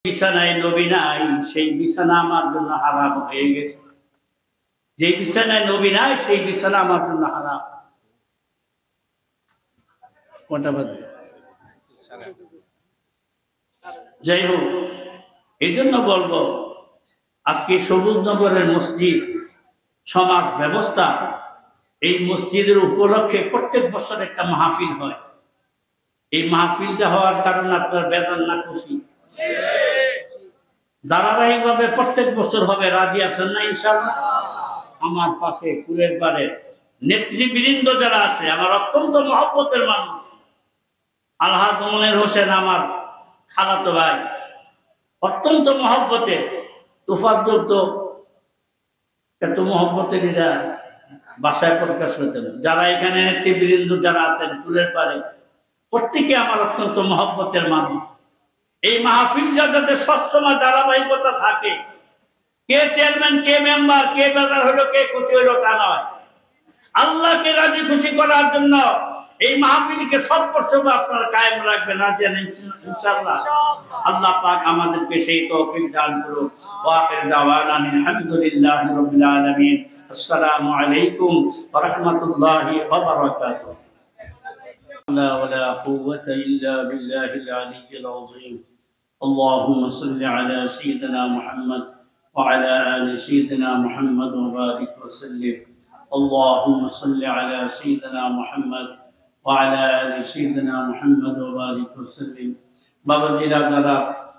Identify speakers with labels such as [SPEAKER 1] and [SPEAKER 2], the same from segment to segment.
[SPEAKER 1] বিছানায় নবী নাই, সেই বিছানা আমার জন্য হারাম হয়ে গেছে। যে বিছানায় নবী নাই সেই বিছানা আমার জন্য হারাম। কোনটা বাজে? যাই হোক, এই জন্য বলবো আজকে সবুজনগরের মসজিদ সমাজ ব্যবস্থা, এই মসজিদের উপলক্ষে প্রত্যেক বছর একটা মাহফিল হয়। এই মাহফিলটা হওয়ার কারণে আপনার বেজান না খুশি? ধারাবাহিকভাবে প্রত্যেক বছর হবে, রাজি আছেন না ইনশাআল্লাহ? আমার পাশে কুলের পারে নেতৃবৃন্দ যারা আছে, আমার অত্যন্ত মহব্বতের মানুষ, আলহাজ মনির হোসেন আমার খালাতো ভাই, অত্যন্ত মহব্বতে তুফাজ্জল, তো এত মহব্বতের এরা বাসায় প্রকাশ করতেন। যারা এখানে নেতৃবৃন্দ যারা আছেন কুলের পারে, প্রত্যেকে আমার অত্যন্ত মহব্বতের মানুষ। এই মাহফিলটা যাতে সবসময় ধারাবাহিকতা থাকে, কে চেয়ারম্যান, কে মেম্বার, কে বাজার হলো, কে খুশি হলো তা নয়, আল্লাহকে রাজি খুশি করার জন্য এই মাহফিলকে সব বছর আপনারা কায়েম রাখবেন, ইনশাআল্লাহ। আল্লাহ পাক আমাদেরকে সেই তৌফিক দান করুন। ওয়া আখির দাওয়ানা আলহামদুলিল্লাহি রাব্বিল আলামিন। আসসালামু আলাইকুম ওয়া রাহমাতুল্লাহি ওয়া বারাকাতুহু। লা ওয়ালা কুওয়াতা ইল্লা বিল্লাহিল আলিয়্যিল আযীম। اللهم صل على سيدنا محمد وعلى آل سيدنا محمد وبارك وسلم. اللهم صل على سيدنا محمد وعلى آل سيدنا محمد وبارك وسلم. বাবা জিরা যারা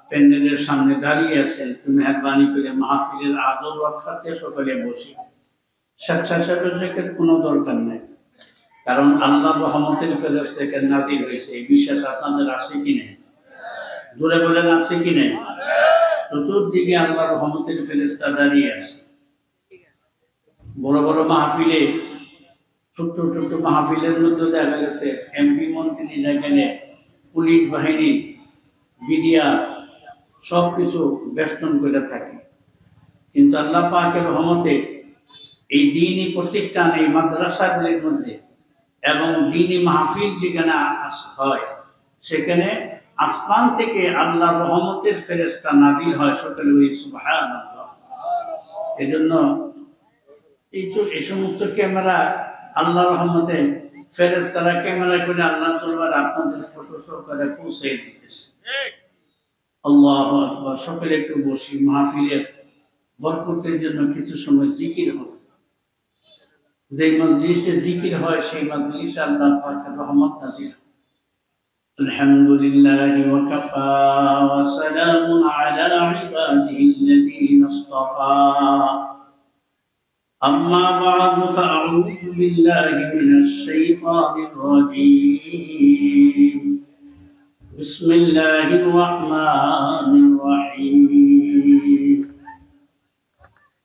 [SPEAKER 1] প্যান্ডেলের সামনে দাঁড়িয়ে আছেন, তুমি মেহরবানি করে মাহফিলের আদব রক্ষার্থে সকলে বসি। স্বেচ্ছাসেবকের কোনো দরকার নেই, কারণ আল্লাহ রহমতের ফেরেশতা থেকে নাযিল হয়েছে, এই বিশ্বাস আপনাদের আছে কি নেই? জোরে বলেন, আছে কি নেই? চতুর্দিকে আল্লাহ রহমতের ফেরেশতা দাঁড়িয়ে আছে। বড় বড় মাহফিলে, ছোট্ট ছোট্ট মাহফিলের মধ্যে দেখা গেছে এমপি মন্ত্রী এখানে, পুলিশ বাহিনী, মিডিয়া সবকিছু বেষ্টন করে থাকে। কিন্তু আল্লাহ পাকের রহমতে এই দ্বীনি প্রতিষ্ঠান, এই মাদ্রাসাগুলির মধ্যে এবং দ্বীনি মাহফিল যেখানে হয়, সেখানে আসমান থেকে আল্লাহ রহমতের ফেরেশতা নাযিল হয়। সকলে বলি সুবহানাল্লাহ। এজন্য এই সমস্ত ক্যামেরা আল্লাহ রহমতে ফেরেশতারা ক্যামেরা করে আল্লাহ দরবারে আপনাদের ফটো সহকারে পৌঁছে দিতেছে। আল্লাহু আকবার। সকলে একটু বসি, মাহফিলের বরকতের জন্য কিছু সময় জিকির হবে। যে মজলিসে জিকির হয় সেই মজলিসে আল্লাহ পাকের রহমত নাযিল। الحمد لله وكفى وسلام على عباده الذين اصطفى. أما بعد فأعوذ بالله من الشيطان الرجيم. بسم الله الرحمن الرحيم.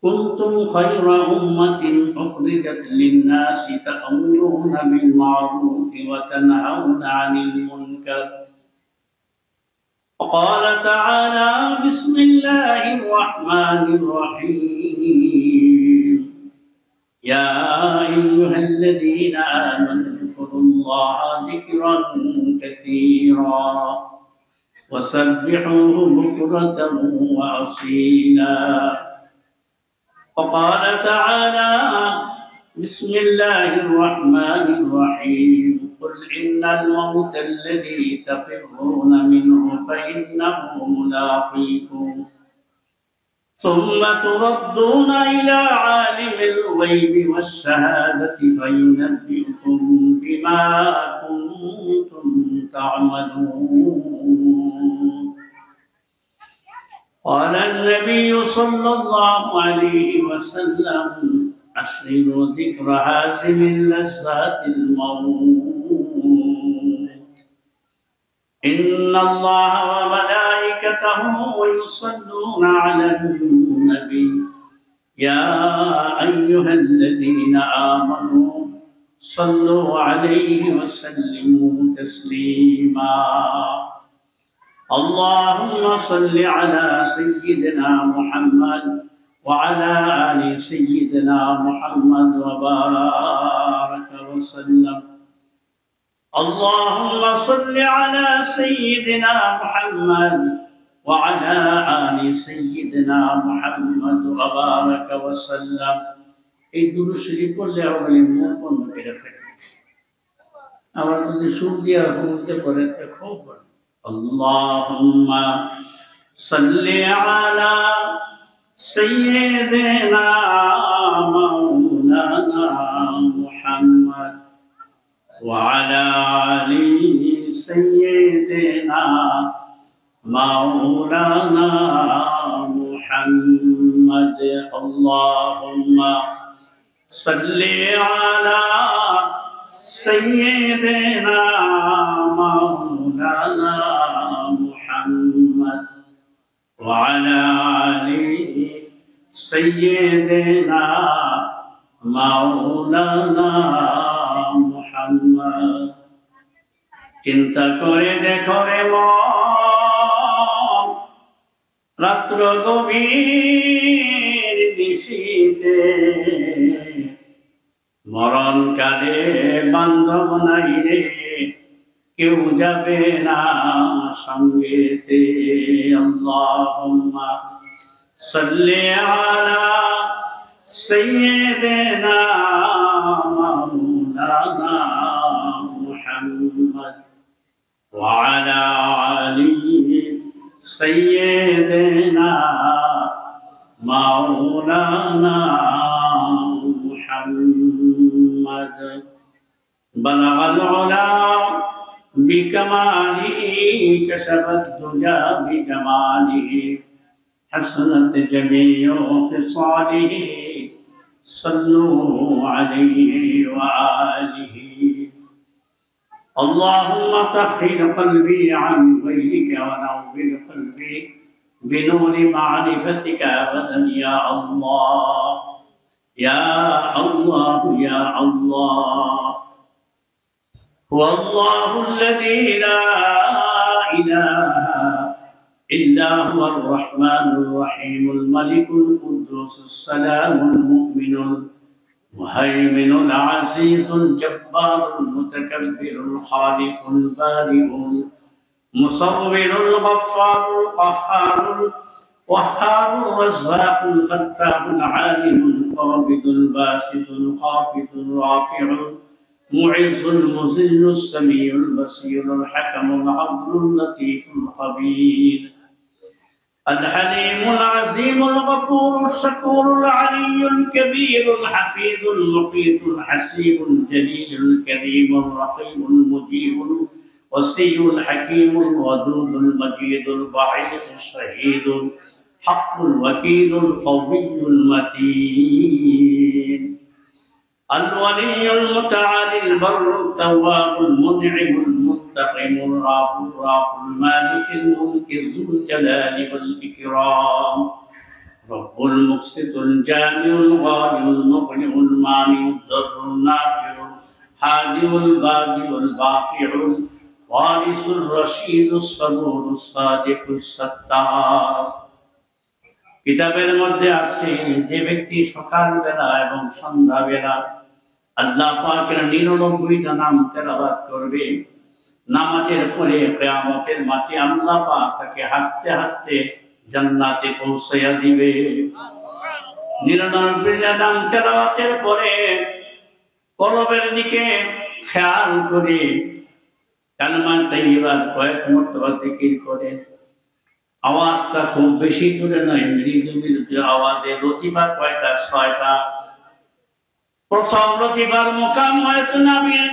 [SPEAKER 1] كنتم خير أمة أخرجت للناس تأمرون بالمعروف وتنهون عن المنكر. وقال تعالى: بسم الله الرحمن الرحيم. يا أيها الذين آمنوا اذكروا الله ذكرا كثيرا وسبحوه بكرة وأصيلا. وقال تعالى: بسم الله الرحمن الرحيم. قل إن الموت الذي تفرون منه فإنه ملاقيكم ثم تردون إلى عالم الغيب والشهادة فينبئكم بما كنتم تعملون. قال النبي صلى الله عليه وسلم: أسروا ذكر هازم اللذات الموت. إن الله وملائكته يصلون على النبي يا أيها الذين آمنوا صلوا عليه وسلموا تسليما. اللهم صل على سيدنا محمد وعلى آل سيدنا محمد وبارك وسلم. اللهم صل على سيدنا محمد وعلى آل سيدنا محمد وبارك وسلم এই দুরূদ শরীফ পড়লে আমরা মুখ বন্ধ করে থাকি আবার যদি সুর দিয়া হুমতে পড়ে তো খুব ভালো আল্লাহুম্মা সাল্লি আলা সাইয়্যিদিনা মাওলানা মুহাম্মদ ওয়া আলা আলি সাইয়্যিদিনা মাওলানা মুহাম্মদ আল্লাহুম্মা সাল্লি আলা سيدنا مولانا محمد وعلى آل سيدنا مولانا محمد চিন্তা করে দেখো রে মন রাত্র গভীর নিশীথে মরণ কালে বান্ধব নাই রে কেউ যাবে না সঙ্গেতে আল্লাহুম্মা সাল্লি আলা সাইয়্যিদিনা মাওলানা মুহাম্মদ ওয়া আলা আলি সাইয়্যিদিনা মাওলানা محمد بلغ العلا بكماله كشف الدجى بجماله حسنت جميع خصاله صلوا عليه وآله اللهم طهر قلبي عن غيرك ونور قلبي بنور معرفتك أبدا يا الله يا الله يا الله هو الله الذي لا إله إلا هو الرحمن الرحيم الملك القدوس السلام المؤمن المهيمن العزيز الجبار المتكبر الخالق البارئ المصور الغفار القهار وهاب الرزاق الفتاح العالم القابض الباسط الخافض الرافع المعز المذل السميع البصير الحكم العدل اللطيف الخبير الحليم العظيم الغفور الشكور العلي الكبير الحفيظ المقيت الحسيب الجليل الكريم الرقيب المجيب الوصي الحكيم الودود المجيد البعيث الشهيد حق الوكيل القوي المتين الولي المتعالي البر التواب المنعم المنتقم الرافع المالك الملك ذو الجلال والإكرام رب المقسط الجامع الغالي المقنع المانع الضر النافع الحادي البادي الباقع الوارث الرشيد الصبور الصادق الستار কিতাবের মধ্যে আছে যে ব্যক্তি সকালবেলা এবং সন্ধ্যাবেলা আল্লাহ পাকের 99টা নাম তেলাওয়াত করবে নামাজের পরে কিয়ামতের মাঠে আল্লাহ পাক তাকে হাসতে হাসতে জান্নাতে পৌঁছায়া দিবে 99টা নাম তেলাওয়াতের পরে কলবের দিকে খেয়াল করে কালমা তাইয়্যিবার কয়েক মর্তবা জিকির করে আওয়াজটা খুব বেশি জোরে নয় মৃদু মৃদু আওয়াজে লতিফা কয়টা 6টা প্রথম লতিফার মুকাম হয়েছে নাবির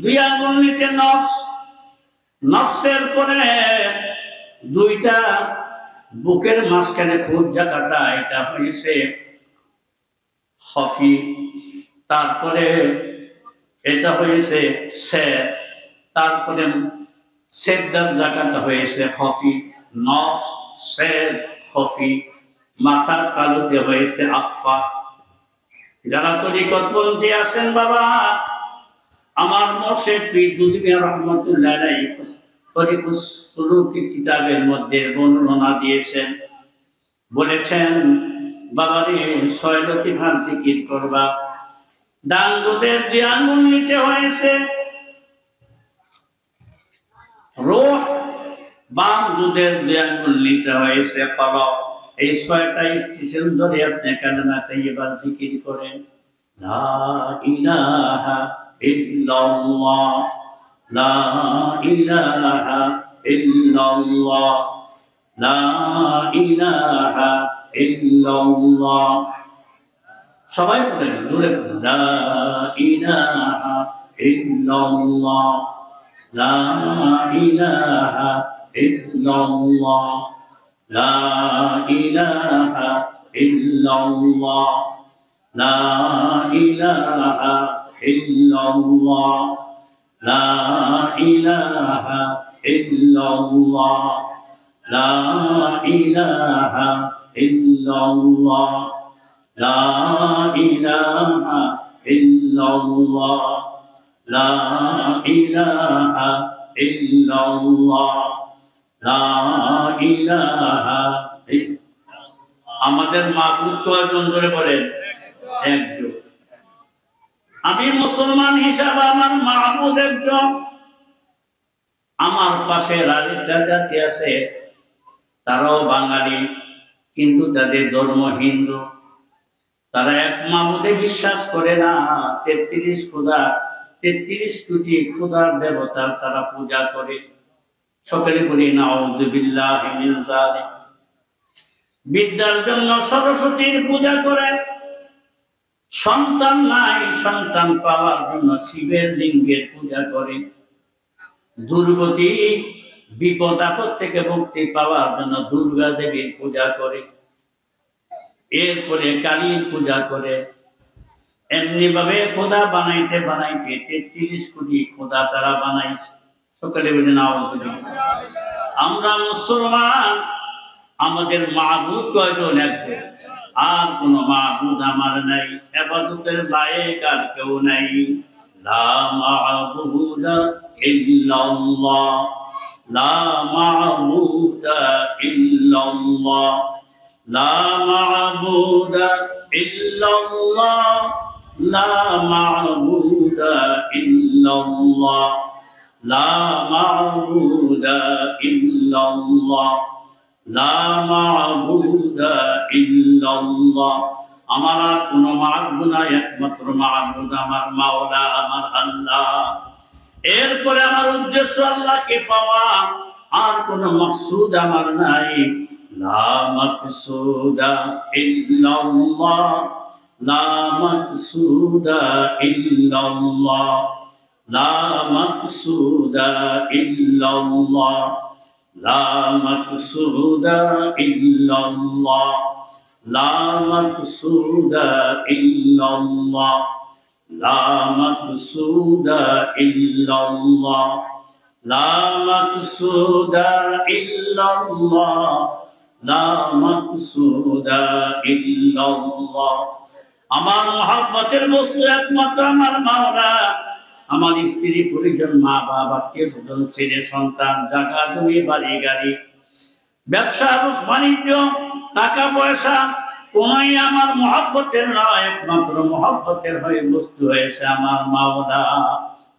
[SPEAKER 1] 2 আঙ্গুল নিচে নফস নফসের পরে 2টা বুকের মাঝখানে খুদ জায়গাটা এটা হয়েছে খফি তারপরে এটা হয়েছে সে তারপরে সেদ্দার জায়গাটা হয়েছে খফি নফস সেদ খফি মাথার তালুতে হয়েছে আকফা যারা তরিকতপন্থী আছেন বাবা আমার মুর্শিদ পীর দুধ মিয়া রহমাতুল্লাহ আলাইহি তরিকুস সুলুকি কিতাবের মধ্যে বর্ণনা দিয়েছেন বলেছেন বাবারে 6 লতিফার জিকির করবা ডান দুধের 2 আঙ্গুল নিতে হয়েছে রূহ বাম দুধের 2 আঙ্গুল নিতে হয়েছে কলম। এই 6টা স্টেশন ধরে আপনি কালেমা তাইয়্যিবা জিকির করেন, লা ইলাহা ইল্লাল্লাহ, লা ইলাহা ইল্লাল্লাহ, লা ইলাহা ইল্লাল্লাহ। সবাই বলেন, জোরে বলেন, লা ইলাহা ইল্লাল্লাহ, লা ইলাহা ইল্লাল্লাহ, লা ইলাহা ইল্লাল্লাহ, লা ইলাহা ইল্লাল্লাহ, লা ইলাহা ইল্লাল্লাহ, লা ইলাহা ইল্লাল্লাহ, লা ইলাহা ইল্লাল্লাহ, লা ইলাহা ইল্লাল্লাহ, লা ইলাহা। আমাদের মাবুদ কয়জন ধরে বলেন? একজন। আমি মুসলমান হিসাবে আমার মাবুদ একজন। আমার পাশে আরেকটা জাতি আছে, তারাও বাঙালি, কিন্তু তাদের ধর্ম হিন্দু। তারা এক মাবুদে বিশ্বাস করে না, 33 খোদা, 33 কোটি খোদার দেবতার তারা পূজা করে। সকলে বলি নাউযুবিল্লাহি মিন যালিক। বিদ্যার জন্য সরস্বতীর পূজা করে, সন্তান নাই, সন্তান পাওয়ার জন্য শিবের লিঙ্গের পূজা করে, দুর্গতি বিপদ আপদ থেকে মুক্তি পাওয়ার জন্য দুর্গা দেবীর পূজা করে, এরপরে কালীর পূজা করে। এমনি ভাবে খোদা বানাইতে বানাইতে 33 কোটি খোদা তারা বানাইছে। সকলে বলে নাউযুবিল্লাহ। আমরা মুসলমান, আমাদের মাবুদ কয়জন? একজন। আর কোন মাবুদ আমার নাই, ইবাদতের লায়েক আর কেউ নাই। লা মা'বুদা ইল্লাল্লাহ, লা মা'বুদা ইল্লাল্লাহ, লা মা'বুদা ইল্লাল্লাহ, লা মা'বুদা ইল্লাল্লাহ, লা মা'বুদা ইল্লাল্লাহ, লা মা'বুদা ইল্লাল্লাহ। আমার আর কোনো মাবুদ নাই, একমাত্র মাবুদ আমার মাওলা, আমার আল্লাহ। এরপরে আমার উদ্দেশ্য আল্লাহকে পাওয়া, আর কোনো মাকসুদ আমার নাই। লা মাকসুদা ইল্লাল্লাহ, লা মাকসুদা ইল্লাল্লাহ, লা মাকসুদা ইল্লাল্লাহ, লা মাকসুদা ইল্লাল্লাহ, লা মাকসুদা ইল্লাল্লাহ, লা মাকসুদা ইল্লাল্লাহ, লা মাকসুদা ইল্লাল্লাহ, লা মাকসুদা ইল্লাল্লাহ। আমার মহব্বতের বস্তু একমাত্র আমার মাওলা। আমার স্ত্রী, পরিজন, মা বাবা, আত্মীয় স্বজন, ছেলে সন্তান, জায়গা জমি, বাড়ি গাড়ি, ব্যবসা বাণিজ্য, টাকা পয়সা, কোনই আমার মহব্বতের নয়, একমাত্র মহব্বতের হয়ে বস্তু হয়েছে আমার মাওলা।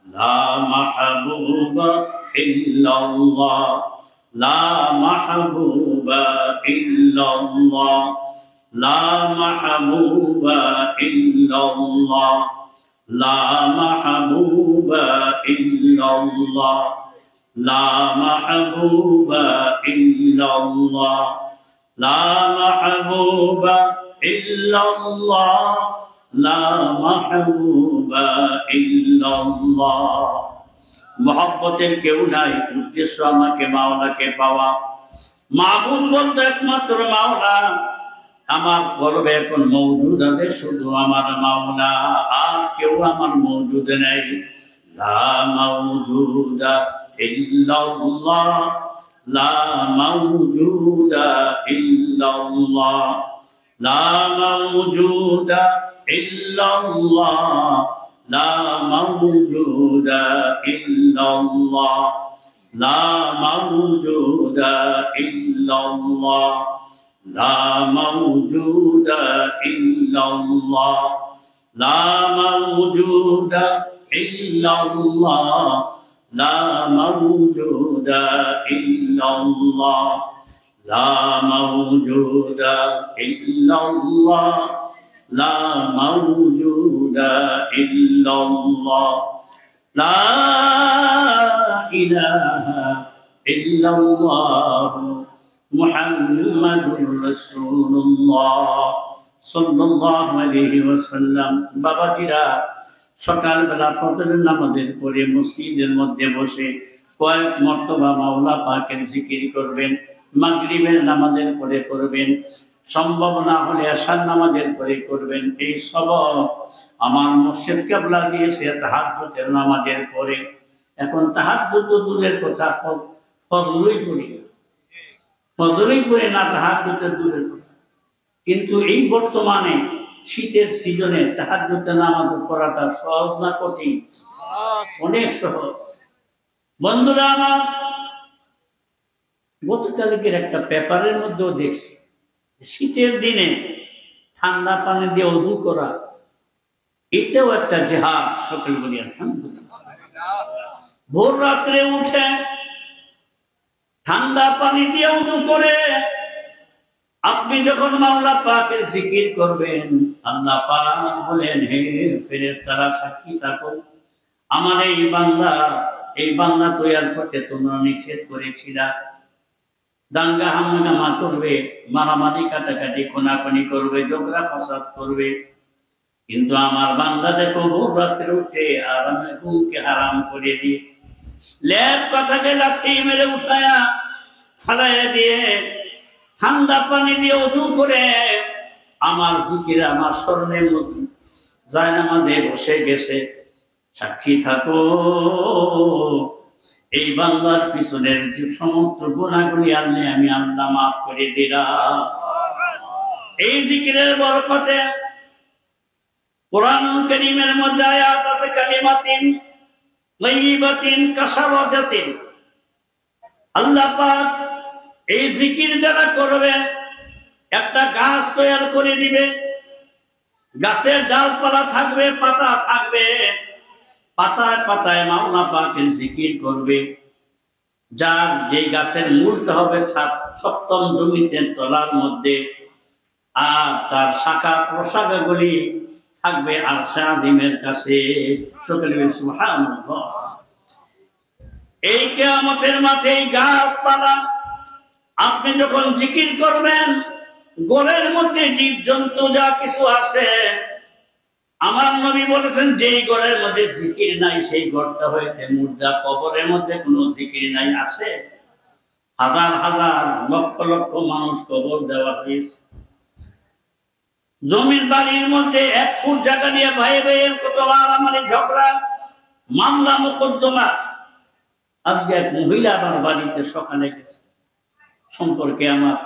[SPEAKER 1] লা মাহবুবা ইল্লাল্লাহ, লা মাহবুবা ইল্লাল্লাহ, লা মাহবুবা ইল্লাল্লাহ, লা মাহবুবা ইল্লাল্লাহ, লা মাহবুবা ইল্লাল্লাহ, লা মাহবুবা ইল্লাল্লাহ, লা মাহবুবা ইল্লাল্লাহ। মহব্বতের কেউ নাই, উদ্দেশ্য আমাকে মাওলাকে পাওয়া। মাবুদ বলতে একমাত্র মাওলা। আমার কলবে এখন মওজুদ আছে শুধু আমার মাওলা, আর কেউ আমার মওজুদ নেই। লা মাওজুদা ইল্লাল্লাহ, লা মাওজুদা ইল্লাল্লাহ, লা মাওজুদা ইল্লাল্লাহ, লা মাওজুদা ইল্লাল্লাহ, লা মাওজুদা ইল্লাল্লাহ, লা মাওজুদা ইল্লাল্লাহ, লা মাওজুদা ইল্লাল্লাহ, لا موجود إلا الله لا موجود إلا الله لا موجود إلا الله لا إله إلا الله محمد رسول الله সাল্লাল্লাহু আলাইহি ওয়াসাল্লাম। বাবাজিরা, সকালবেলা ফজরের নামাজের পরে মসজিদের মধ্যে বসে কয়েক মর্তবা মাওলা পাকের জিকির করবেন। মাগরিবের নামাজের পরে করবেন, সম্ভব না হলে আশার নামাজের পরে করবেন। এই সবক আমার মুর্শিদ কেবলা দিয়েছে তাহাজ্জুদের নামাজের পরে। এখন তাহাজ্জুদ তো দূরের কথা, ফজরই পড়ি না, ফজরই পড়ি না, তাহাজ্জুদের দূরের কথা। কিন্তু এই বর্তমানে শীতের সিজনে তাহাজ্জুদের নামাজ পড়াটা সহজ না কঠিন? অনেক সহজ। বন্ধুরা আমার, গতকালকের একটা পেপারের মধ্যেও দেখছি শীতের দিনে ঠান্ডা পানি দিয়ে ওযু করা, এটাও একটা জিহাদ। সকল বলি আলহামদুলিল্লাহ। ভোর রাত্রে উঠে ঠান্ডা পানি দিয়ে ওযু করে আপনি যখন মাওলা পাকের জিকির করবেন, আল্লাহ পাক বলেন, হে ফেরেশতারা সাক্ষী থাকো, আমার এই বান্দা তৈয়ার করতে তোমরা নিষেধ করেছিলা। দাঙ্গা হাঙ্গামা করবে, মারামারি কাটাকাটি কোনাকুনি করবে, ঝগড়া ফাসাদ করবে। কিন্তু আমার বান্দা দেখো ভোর রাত্রে উঠে আরামে ঘুমকে হারাম করে দিয়ে লেপ কথাকে লাথি মেরে উঠায়া ফালাইয়া দিয়ে ঠান্ডা পানি দিয়ে ওযু করে আমার জিকির আমার স্মরণের মধ্যে জায়নামাজে বসে গেছে। সাক্ষী থাকো, এই বান্দার পিছনের যে সমস্ত গুনাহগুলি আল্লাহ আমি আল্লাহ মাফ করে দিলাম। এই জিকিরের বরকতে কোরআনুল কারীমের মধ্যে আয়াত আছে, কালিমাতিন তাইয়িবাতিন কাশারাজাতিন। আল্লাহ পাক এই জিকির যারা করবে একটা গাছ তৈরি করে দিবে। গাছের ডালপালা থাকবে, পাতা থাকবে, পাতায় পাতায় মাওলা পাকের জিকির করবে। যার যে গাছের মূলটা হবে সপ্তম জমিতে তলার মধ্যে, আর তার শাখা প্রশাখাগুলি থাকবে আরশে আযীমের কাছে। সকলে সুবহানাল্লাহ। এই কিয়ামতের মাঠে গাছপালা আপনি যখন জিকির করবেন, ঘরের মধ্যে জীবজন্তু যা কিছু আছে, আমার নবী বলেছেন যেই ঘরের মধ্যে জিকির নাই সেই ঘরটা হয়েছে মুর্দা। কবরের মধ্যে কোনো জিকির নাই, আছে? হাজার হাজার লক্ষ লক্ষ মানুষ কবর দেওয়া হয়েছে। জমির বাড়ির মধ্যে 1 ফুট জায়গা নিয়ে ভাই ভাইয়ের কত মারামারি ঝগড়া, মামলা মোকদ্দমা। আজকে এক মহিলা আমার বাড়িতে সকালে গেছে, সম্পর্কে আমার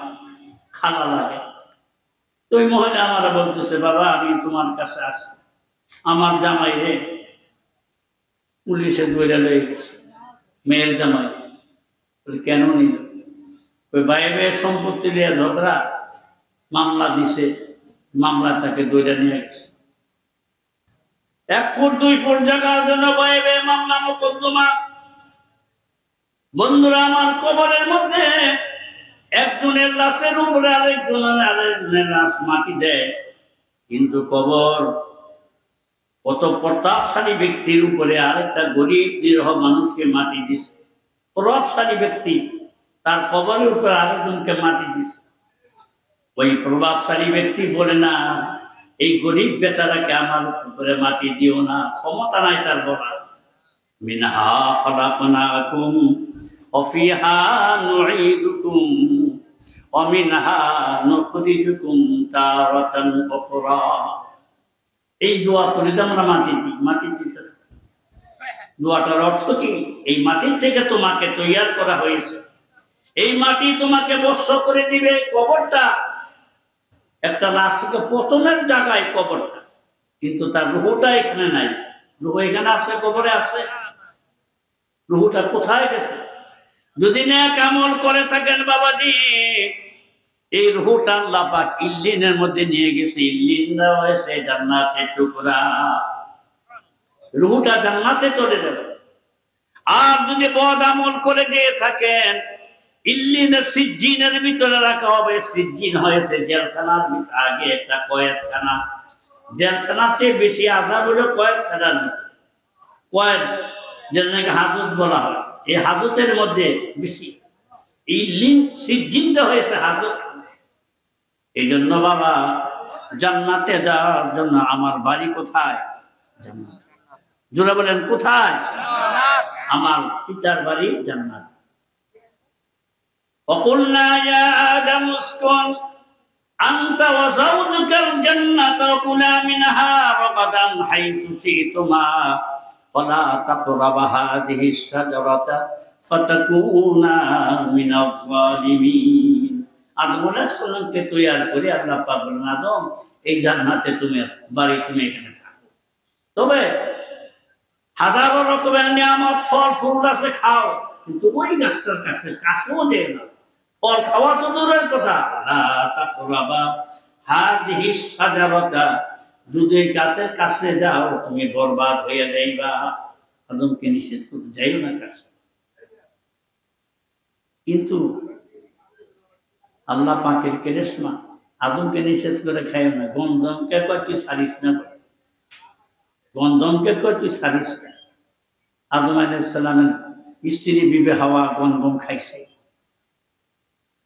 [SPEAKER 1] খালা লাগে। তো ওই মহিলা আমার বলতেছে, বাবা আমি তোমার কাছে আসছি, আমার জামাই রে পুলিশে ধরে লয়ে গেছে, মেয়ের জামাই। কেন নিল? ওই ভাই ভাইয়ের সম্পত্তি নিয়ে ঝগড়া, মামলা দিছে, মামলাটাকে ধরে নিয়ে গেছে। 1 ফুট 2 ফুট জায়গার জন্য ভাই ভাই মামলা মোকদ্দমা। বন্ধুরা আমার, কবরের মধ্যে একজনের লাশের উপরে আরেকজনের লাশ মাটি দেয়, কিন্তু কবর কত প্রতাপশালী ব্যক্তির উপরে আরেকটা গরিব নিরহ মানুষকে মাটি দিছে। প্রভাবশালী ব্যক্তি তার কবরের উপরে আরেকজনকে মাটি দিছে। ওই প্রভাবশালী ব্যক্তি বলে, না এই গরিব বেচারাকে আমার উপরে মাটি দিও না, ক্ষমতা নাই তার বলার। মিনহা খালাকনাকুম ওয়া ফিহা নুঈদুকুম ওয়া মিনহা নুখরিজুকুম তারাতান উখরা। এই দোয়া করে আমরা মাটি দিই, মাটি দিতে। দোয়াটার অর্থ কি? এই মাটির থেকে তোমাকে তৈয়ার করা হয়েছে, এই মাটি তোমাকে বর্ষ করে দিবে। কবরটা একটা লাশ থেকে পতনের জায়গায় কবরটা, কিন্তু তার রুহটা এখানে নাই। রুহ এখানে আছে, কবরে আছে। রুহটা কোথায় গেছে? যদি নেক আমল করে থাকেন বাবাজি, এই রুহটা আল্লাহ পাক ইল্লিনের মধ্যে নিয়ে গেছে। ইল্লিনরা হয়েছে জান্নাতের টুকরা। রুহটা জান্নাতে চলে যাবে। আর যদি বদ আমল করে দিয়ে থাকেন, ইল্লিনে সিজ্জিনের ভিতরে রাখা হবে। সিজ্জিন হয়েছে জেলখানার ভিতরে, আগে একটা কয়েদখানা। জেলখানার চেয়ে বেশি আযাব হলো কয়েদখানার ভিতরে। কয়েদ যেটাকে হাজত বলা হয়, এই হাজতের মধ্যে বেশি। ইল্লিন সিজ্জিনটা হয়েছে হাজত। এই জন্য বাবা, জান্নাতে যাওয়ার জন্য আমার বাড়ি কোথায়? জান্নাত। জোরে বলেন কোথায়? আমার পিতার বাড়ি জান্নাত। وقلنا يا آدم اسكن أنت وزوجك الجنة وكلا منها رغدا حيث شئتما ولا تقربا هذه الشجرة فتكونا من الظالمين। আদম আলাইহিস সালামকে তৈয়ার করে আল্লাহ পাক বলেন, আদম এই জান্নাতে তুমি বাড়ি, তুমি এখানে থাকো, তবে হাজারো রকমের নিয়ামত ফল ফুল আছে, খাও, কিন্তু ওই গাছটার কাছেও যেও না। ফল খাওয়া তো দূরের কথা, যদি গাছের কাছে যাও তুমি বরবাদ হয়ে যাইবা। আদমকে নিষেধ করতে যাইও না কাছে। কিন্তু আল্লাহ পাকের কেরেশমা, আদমকে নিষেধ করে খাইও না। গন্ধমকে কয় তুই সারিস না, গন্ধমকে কয় তুই সারিস না। আদম আলাইহিস সালামের স্ত্রী বিবি হাওয়া গন্ধম খাইছে।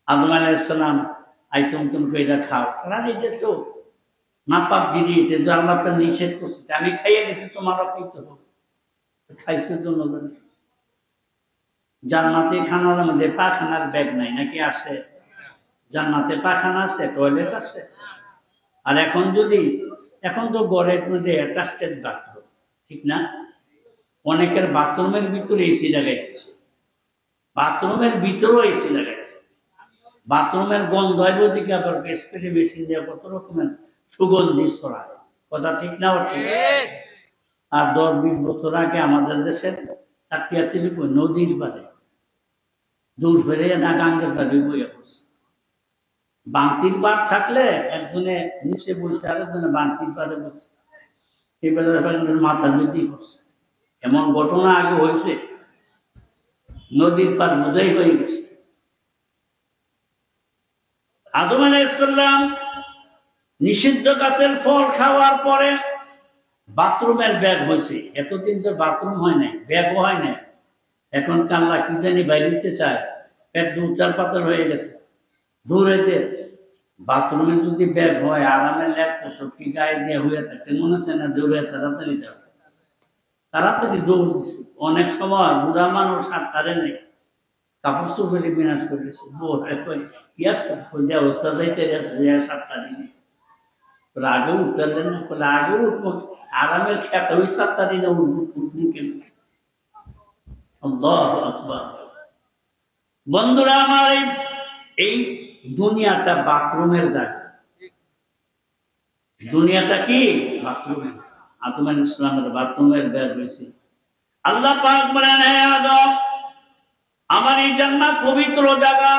[SPEAKER 1] আদম আলাইহিস সালাম আইসম তুমি কইরা খাও, রাজি যেত নাপাক জিনিস, যে আল্লাহ আপনার নিষেধ করছে, আমি খাইয়ে দিছি, তোমারও খাইতে হবে। খাইছে জন্য জান্নাতে খানার মধ্যে পাখানার ব্যাগ নাই নাকি? আছে জান্নাতে, পাখানা আছে, টয়লেট আছে। আর এখন তো ঘরের মধ্যে অ্যাটাচড বাথরুম, ঠিক না? অনেকের বাথরুমের ভিতরে এসি লাগাইতেছে, বাথরুমের ভিতরেও এসি লাগাইছে। বাথরুমের গন্ধ হয় ওদিকে আবার স্প্রে মেশিন দিয়ে কত রকমের সুগন্ধি ছড়ায়, কথা ঠিক না? আর 10-20 বছর আগে আমাদের দেশের চাকরি ছিল নদীর পারে, দূর ফেরে না গাঙ্গের পারে বইয়া পড়ছে। বাংতির পার থাকলে একজনে নিচে বসে, আরেকজনে বাংতির পারে বসে, এই মাথার মধ্যেই পড়ছে। এমন ঘটনা আগে হয়েছে, নদীর পার বোঝাই হয়ে গেছে। আদম আলাইহিস সালাম নিষিদ্ধ গাছের ফল খাওয়ার পরে বাথরুমের ব্যাগ হয়েছে। এতদিন তো বাথরুম হয় নাই, ব্যাগও হয় নাই। এখন কাল্লা কি জানি বাইরিতে চায়, পেট 2-4 পাতল হয়ে গেছে। দূর হইতে বাথরুমে যদি ব্যাগ হয়, আরামে ল্যাপটপ সব কি গায়ে দিয়ে হয়ে থাকে, মনে হচ্ছে না দৌড়ে তাড়াতাড়ি যাবে, তাড়াতাড়ি দৌড় দিচ্ছে। অনেক সময় বুড়া মানুষ আর তারে নেই, কাপড় চোপড়ে বিনাশ করেছে। অবস্থা চাইতে সাতটা দিনে আগে উঠতেন না, বলে আগে উঠবো, আরামের খেতে ওই 7টা দিনে উঠবো কেন? আল্লাহু আকবার। বন্ধুরা আমার, এই দুনিয়াটা বাথরুমের জায়গা। দুনিয়াটা কি? বাথরুমের। আদম আলাইহিস সালামের বাথরুমের ব্যাগ হয়েছে। আল্লাহ পাক বলেন, হে আদম, আমার এই জান্নাত পবিত্র জায়গা।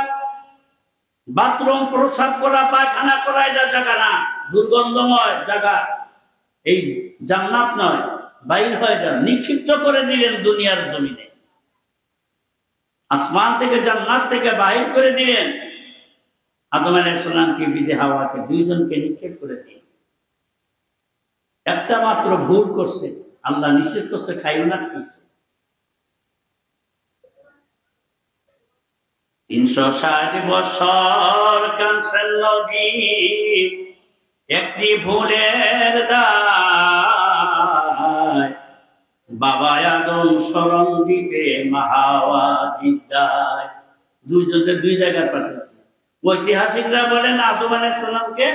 [SPEAKER 1] বাথরুম, প্রসাব করা, পায়খানা করা এটা জায়গা না, দুর্গন্ধময় জায়গা। এই জান্নাত নয়, বাইর হয়ে যান। নিক্ষিপ্ত করে দিলেন দুনিয়ার জমিনে, আসমান থেকে, জান্নাত থেকে বাহির করে দিলেন। আদম আলাইহিস সালামকে, বিবি হাওয়াকে, দুইজনকে নিক্ষেপ করে দিলেন। একটা মাত্র ভুল করছে, আল্লাহ নিষেধ করছে খাইও না, খাইছে। 360 বছর কাঁদছেন নবী একটি ভুলের দায়। বাবা আদম স্মরণ দিবে, মা হাওয়া জিদ্দায়। দুইজনকে দুই জায়গায় পাঠিয়েছে। ঐতিহাসিকরা বলেন আদম আলাইহিস সালামকে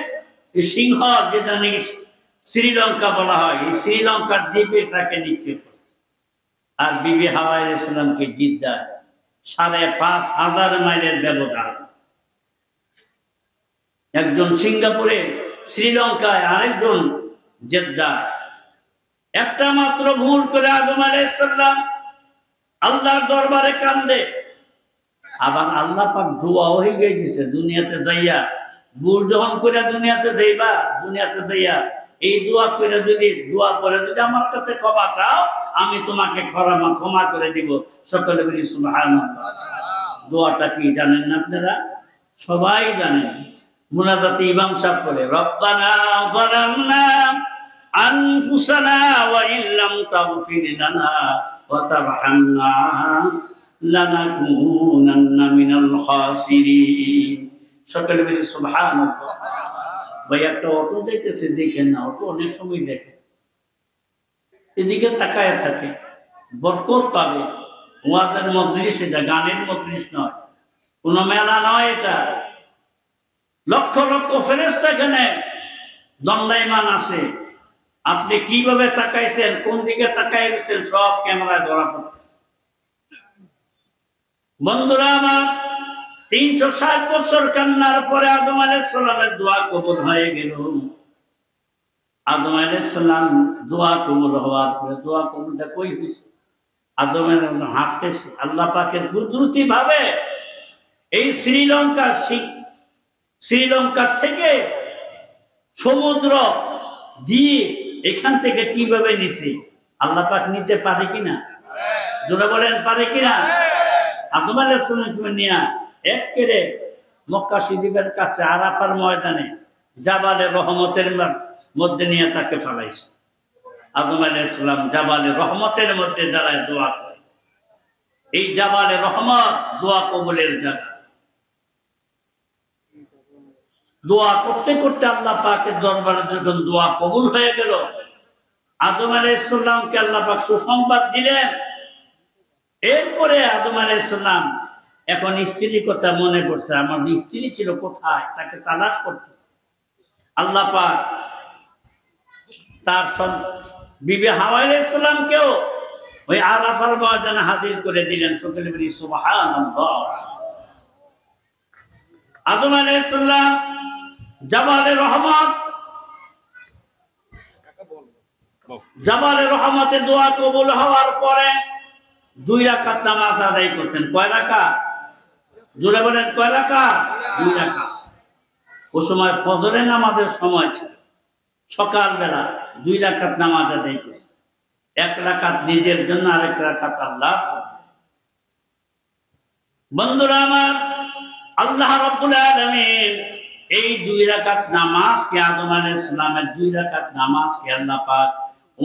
[SPEAKER 1] সিংহ, যেটা নাকি শ্রীলঙ্কা বলা হয়, এই শ্রীলঙ্কার দ্বীপে তাকে নিক্ষেপ করছে। আর বিবি হাওয়া আলাইহিস সালামকে জিদ্দায়, 5,500 মাইলের ব্যবধান। একজন সিঙ্গাপুরে, শ্রীলঙ্কায়, আরেকজন জেদ্দায়। একটা মাত্র ভুল করে আদম আলাইহিস সালাম আল্লাহর দরবারে কান্দে। আবার আল্লাহ পাক দোয়া হয়ে গিয়েছে দুনিয়াতে যাইয়া, ভুল যখন করে দুনিয়াতে যাইবা, দুনিয়াতে যাইয়া এই দোয়া করে যদি আমার কাছে ক্ষমা চাও, আমি তোমাকে ক্ষমা করে দিব। সকলে বলি সুবহানাল্লাহ। দোয়াটা কি জানেন না আপনারা? সবাই জানেন। মুনাজাতে ইমাম সাহেব করে, রব্বানা যালামনা আনফুসানা ওয়া ইল্লাম তাগফির লানা ওয়া তারহামনা লানাকুনান্না মিনাল খাসিরিন। সকলে বলি সুবহানাল্লাহ। ভাই একটা অটো যাইতেছে, দেখেন না, অটো অনেক সময় দেখে, এদিকে তাকায় থাকে, বরকত পাবে। ওয়াজের মজলিস এটা, গানের মজলিস নয়, কোন মেলা নয় এটা। লক্ষ লক্ষ ফেরেশতা এখানে দণ্ডায়মান আছে। আপনি কিভাবে তাকাইছেন, কোন দিকে তাকাইছেন, সব ক্যামেরায় ধরা পড়তেছে। বন্ধুরা আমার, 360 বছর কান্নার পরে আদম আলাইহিস সালামের দোয়া কবুল হয়ে গেল। আদম আলাইহিস সালাম দোয়া কবুল হওয়ার পরে, দোয়া কবুলটা কই হইছে? আদমের হাঁটতেছে আল্লাহ পাকের কুদরতি ভাবে এই শ্রীলঙ্কা থেকে সমুদ্র দ্বীপ, এখান থেকে কিভাবে নিছে আল্লাহ পাক নিতে পারে কিনা? জোরে বলেন, পারে কিনা? আদম আলাইহিস সালাম নিয়া একেবারে মক্কা শরীফের কাছে আরাফার ময়দানে জাবালে রহমতের মধ্যে নিয়ে তাকে ফেলাইছে। আদম আলাইহিস সালাম জাবালে রহমতের মধ্যে দাঁড়ায় দোয়া করে। এই জাবালে রহমত দোয়া কবুলের জায়গা। দোয়া করতে করতে আল্লাহ পাকের দরবারে যখন দোয়া কবুল হয়ে গেল, আদম আলাইহিস সালামকে আল্লাহ পাক সুসংবাদ দিলেন। এরপরে আদম আলাইহিস সালাম এখন স্ত্রীর কথা মনে পড়ছে, আমার স্ত্রী ছিল কোথায়, তাকে তালাশ করতেছে। আল্লাহ পাক তার বিবি হাওয়া আলাইহিস সালামকেও ওই আরাফার ময়দানে হাজির করে দিলেন। সকলে বলি সুবহানাল্লাহ। আদম আলাইহিস সালাম জাবালে রহমতে দোয়া কবুল হওয়ার পরে 2 রাকাত নামাজ আদায় করতেন। কয় রাকাত? জোরে বলেন, কয় রাকাত? 2 রাকাত। ও সময় ফজরের নামাজের সময় ছিল, সকালবেলা 2 রাকাত নামাজ আদায় করতেন। 1 রাকাত নিজের জন্য, আরেক রাকাত আল্লাহ। বন্ধুরা আমার, আল্লাহ রাব্বুল আলামিন এই 2 রাকাত নামাজকে, আদম আলাইহিস সালামের 2 রাকাত নামাজকে আল্লাহ পাক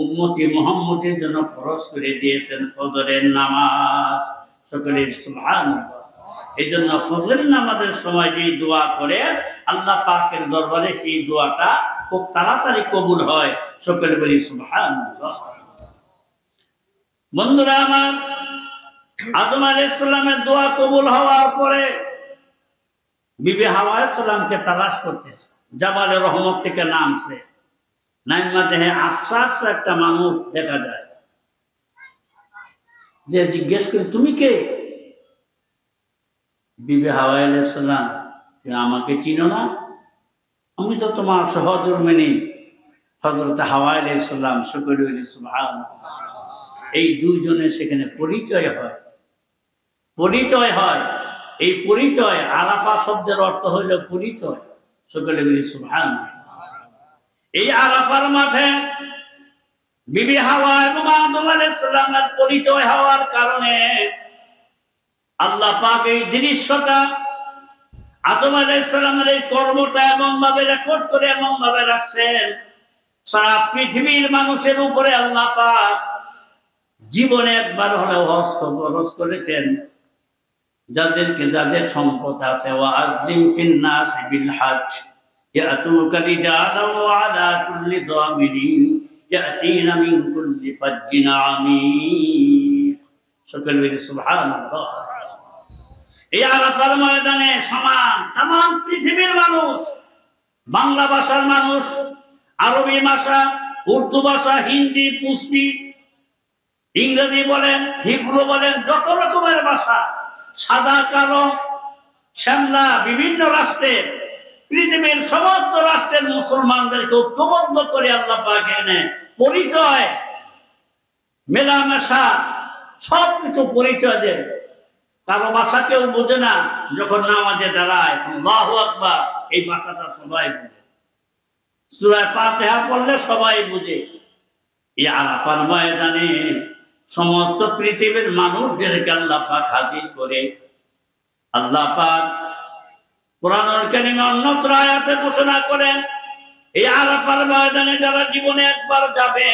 [SPEAKER 1] উম্মতি মুহাম্মদের জন্য ফরজ করে দিয়েছেন, ফজরের নামাজ। সকলে সুবহানাল্লাহ। এই জন্য ফজরের নামাজের সময় যে দোয়া করে আল্লাহ পাকের দরবারে, সেই দোয়াটা খুব তাড়াতাড়ি কবুল হয়। সকলে বলি সুবহানাল্লাহ। বন্ধুরা আমার, আদম আলাইহিস সালামের দোয়া কবুল হওয়ার পরে বিবি হাওয়া আলাইহিস সালামকে তালাশ করতেছে। জাবালে রহমত থেকে নামছে, নাইমা দেহে আফসা আফসা একটা মানুষ দেখা যায়। যে জিজ্ঞেস করে, তুমি কে? বিবি হাওয়া আলাইহিস সালাম, আমাকে চিনো না? আমি তো তোমার সহধর্মিণী হযরত হাওয়া আলাইহিস সালাম। সকলে বলি সুবহানাল্লাহ। এই দুইজনের সেখানে পরিচয় হয়। এই পরিচয়, আরাফা শব্দের অর্থ হইল পরিচয়। সকলে বলি সুবহানাল্লাহ। এই আরাফার মাঠে বিবি হাওয়া এবং আদম আলাইহিস সালামের পরিচয় হওয়ার কারণে আল্লাহ পাক এই দৃশ্যটা, আদম আলাইহিস সালামের এই কর্মটা এমন ভাবে রেকর্ড করে, এমন ভাবে রাখছেন, সারা পৃথিবীর মানুষের উপরে আল্লাহ পাক জীবনে একবার হলেও হজ করেছেন। যাদের সম্পদ আছে, ওয়াযিম ফিন নাস বিল হজ ইয়াতুকা রিজালান ওয়া আলা কুল্লি দামিরিন ইয়াতিনা মিন কুল্লি ফাজ্জিন আমিক। সকলে বলি সুবহানাল্লাহ। এই আরাফার ময়দানে সমান তাম পৃথিবীর মানুষ, বাংলা ভাষার মানুষ, আরবি ভাষা, উর্দু ভাষা, হিন্দি, পুষ্টি, ইংরেজি বলেন, হিব্রু বলেন, যত রকমের ভাষা, সাদা কালো শ্যামলা, বিভিন্ন রাষ্ট্রের, পৃথিবীর সমস্ত রাষ্ট্রের মুসলমানদেরকে ঐক্যবদ্ধ করে আল্লাহ পাক এনে পরিচয়, মেলামেশা, সবকিছু পরিচয় দেন। কারো ভাষা কেউ বোঝে না, যখন নামাজে দাঁড়ায় আল্লাহু আকবার, এই ভাষাটা সবাই বোঝে। সূরা ফাতিহা পড়লে সবাই বুঝে। এই আরাফার ময়দানে সমস্ত পৃথিবীর মানুষদেরকে আল্লাহ পাক হাজির করে। আল্লাহ পাক কোরআনুল কারীমে অন্যত্র আয়াতে ঘোষণা করেন, এই আরাফার ময়দানে যারা জীবনে একবার যাবে,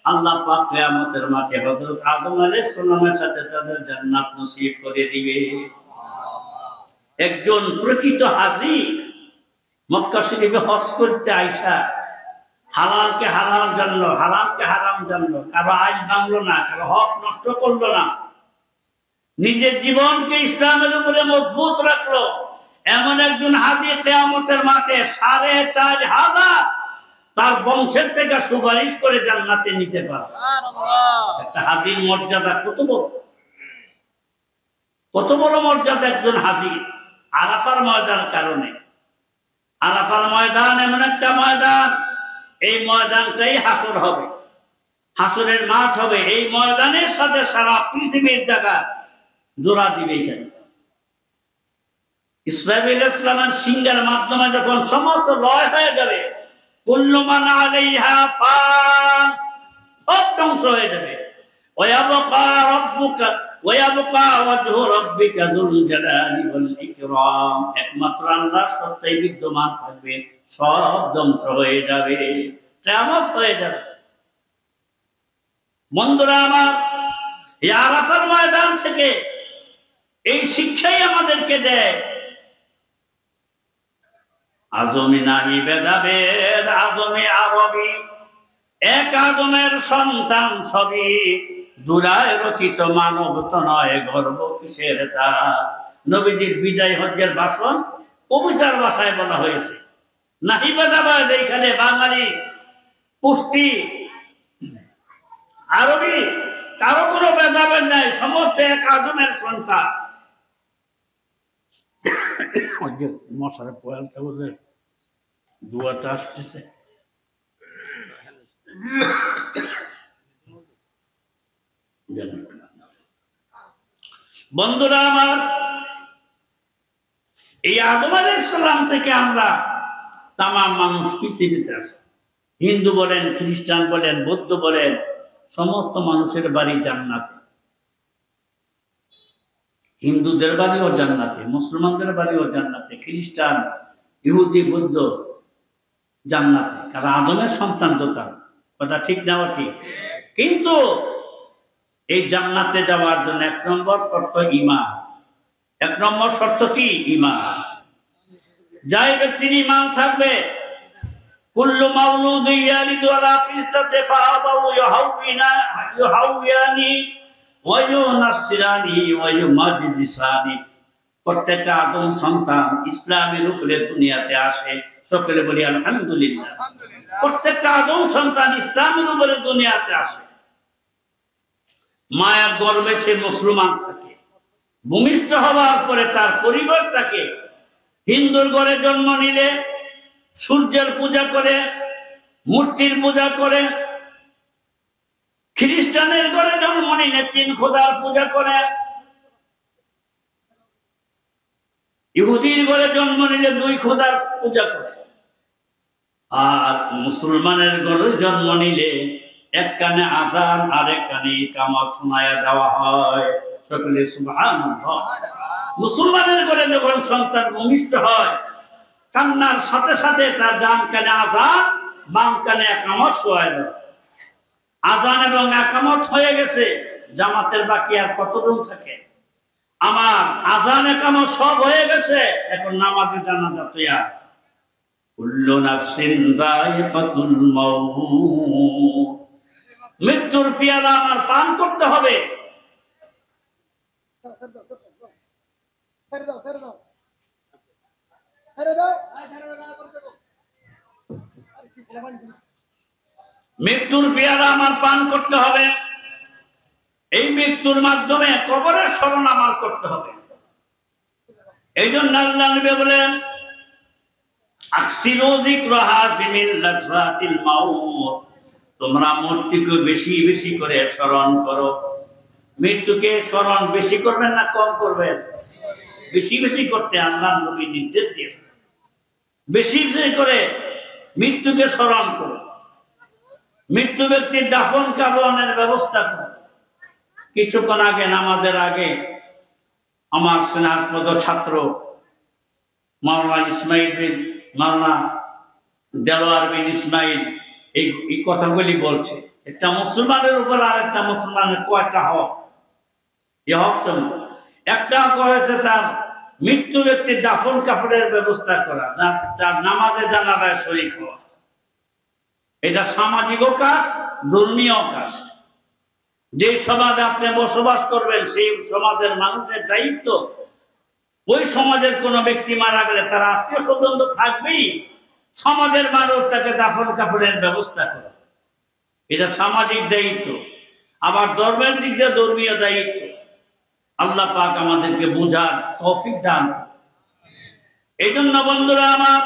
[SPEAKER 1] আল্লাহ পাক কিয়ামতের মাঠে হযরত আদম আলাইহিস সালামের সাথে তাদের জান্নাত নসিব করে দিবে। একজন প্রকৃত হাজী মক্কা শরীফে হজ করতে আইসা হালালকে হালাল জানলো, হারামকে হারাম জানলো, কারো আইন ভাঙলো না, কারো হক নষ্ট করলো না, নিজের জীবনকে ইসলামের উপরে মজবুত রাখলো, এমন একজন হাজী কিয়ামতের মাঠে ৪৫০০০ তার বংশের থেকে সুপারিশ করে জান্নাতে নিতে পারে। একটা হাজীর মর্যাদা কত বড়, কত বড় মর্যাদা একজন হাজী আরাফার ময়দানের কারণে। আরাফার ময়দান এমন একটা ময়দান, এই ময়দানটাই হাসর হবে, হাসরের মাঠ হবে। এই ময়দানের সাথে সারা পৃথিবীর জায়গা জোড়া দিবে। এখানে ইসরাঈল ইসলামের সিংহের মাধ্যমে যখন সমস্ত লয় হয়ে যাবে, কুল্লু মান আলাইহা ফান, সব ধ্বংস হয়ে যাবে। ওয়ায়াবকা রাব্বুকা ওয়ায়াবকা ওয়াজহু রাব্বিকা যুল জালালি ওয়াল ইকরাম, একমাত্র আল্লাহ সত্তাই বিদ্যমান থাকবে, সব ধ্বংস হয়ে যাবে, কিয়ামত হয়ে যাবে। বন্ধুরা আমার, এই আরাফার ময়দান থেকে এই শিক্ষাই আমাদেরকে দেয়, আজমি নাহি ভেদাভেদ, আজমি আরবি, এক আদমের সন্তান সবই, দুরায় রচিত মানব তো নয়, গর্ব কিসের তা। নবীজির বিদায় হজ্জের ভাষণ কবিতার ভাষায় বলা হয়েছে। নাহি ভেদাভেদ, এইখানে বাঙালি, পুষ্টি, আরবি, কারো কোনো ভেদাভেদ নাই, সমস্ত এক আদমের সন্তান। মশার পয়ালটা বলে দুয়াটা আসতেছে। বন্ধুরা আমার, এই আদম আলাইহিস সালাম থেকে আমরা তামাম মানুষ পৃথিবীতে আসছে। হিন্দু বলেন, খ্রিস্টান বলেন, বৌদ্ধ বলেন, সমস্ত মানুষের বাড়ি জান্নাতে। হিন্দুদের বাড়িও জান্নাতে, মুসলমানদের বাড়িও জান্নাতে, খ্রিস্টান, ইহুদি, বৌদ্ধ জান্নাতে, কারণ আদমের সন্তান তো তার কথা ঠিক না ঠিক। কিন্তু এই জান্নাতে যাওয়ার জন্য ১ নম্বর শর্ত ঈমান। ১ নম্বর শর্ত কি? ঈমান। যাই ব্যক্তির ঈমান থাকবে, কুল্লু মাউলুদিন ইয়ালিদু আলা ফিতরাতি ফাআবাউ ইউহাউয়ানি ওয়া ইউনাসসিরানি ওয়া ইউমাজিদিসানি, প্রত্যেকটা আদম সন্তান ইসলামের উপরে দুনিয়াতে আসে। সকলে বলি আলহামদুলিল্লাহ। প্রত্যেকটা আদম সন্তান ইসলামের উপরে দুনিয়াতে আসে। মায়ের গর্ভে সে মুসলমান থাকে, ভূমিষ্ঠ হওয়ার পরে তার পরিবার তাকে হিন্দুর ঘরে জন্ম নিলে সূর্যের পূজা করে, মূর্তির পূজা করে, খ্রিস্টানের ঘরে জন্ম নিলে ৩ খোদার পূজা করে, ইহুদির ঘরে জন্ম নিলে ২ খোদার পূজা করে, আর মুসলমানের ঘরে জন্ম নিলে এক কানে আযান আর এক কানে ইকামত শোনায়া দেওয়া হয়। সকলে সুবহানাল্লাহ। মুসলমানের ঘরে যখন সন্তান ভূমিষ্ঠ হয়, কান্নার সাথে সাথে তার ডান কানে আযান, বাম কানে ইকামত শোনায় দেওয়া। আযান এবং ইকামত হয়ে গেছে, জামাতের বাকি আর কতদিন থাকে? আমার আযান ইকামত সব হয়ে গেছে, এখন নামাজে জানাজা তৈয়ার। কুল্লু নাফসিন যায়িকাতুল মাউত, মৃত্যুর পেয়ালা আমার পান করতে হবে। মৃত্যুর পেয়ালা আমার পান করতে হবে। এই মৃত্যুর মাধ্যমে কবরের স্মরণ আমার করতে হবে। এই জন্য আল্লাহ নবী বলেন, আকসিরু যিকরা হাযিমিল লাযযাতিল মাউত, তোমরা মৃত্যুকে বেশি বেশি করে স্মরণ করো। মৃত্যুকে স্মরণ বেশি করবেন না কম করবেন? বেশি বেশি করতে আল্লাহ নবী নির্দেশ দিয়েছেন। বেশি বেশি করে মৃত্যুকে স্মরণ করো, মৃত্যু ব্যক্তির দাফন কাফনের ব্যবস্থা করো। কিছুক্ষণ আগে নামাজের আগে আমার স্নেহাস্পদ ছাত্র মাওলানা ইসমাইল বিন মাওলানা দেলোয়ার বিন ইসমাইল এই কথাগুলি বলছে। একটা মুসলমানের উপর আর একটা মুসলমানের কয়টা হক? এই হক শোনো, একটা হচ্ছে তার মৃত্যু ব্যক্তির দাফন কাফনের ব্যবস্থা করা, তার নামাজে জানাজায় শরীক হওয়া। এটা সামাজিকও কাজ, ধর্মীয় কাজ। যে সমাজে আপনি বসবাস করবেন সেই সমাজের মানুষের দায়িত্ব ওই সমাজের কোন ব্যক্তি মারা গেলে তার আত্মীয় স্বজন তো থাকবেই, সমাজের মানুষ তাকে দাফন কাফনের ব্যবস্থা করে। এটা সামাজিক দায়িত্ব, আবার ধর্মের দিক দিয়ে ধর্মীয় দায়িত্ব। আল্লাহ পাক আমাদেরকে বুঝার তৌফিক দান। এই জন্য বন্ধুরা আমার,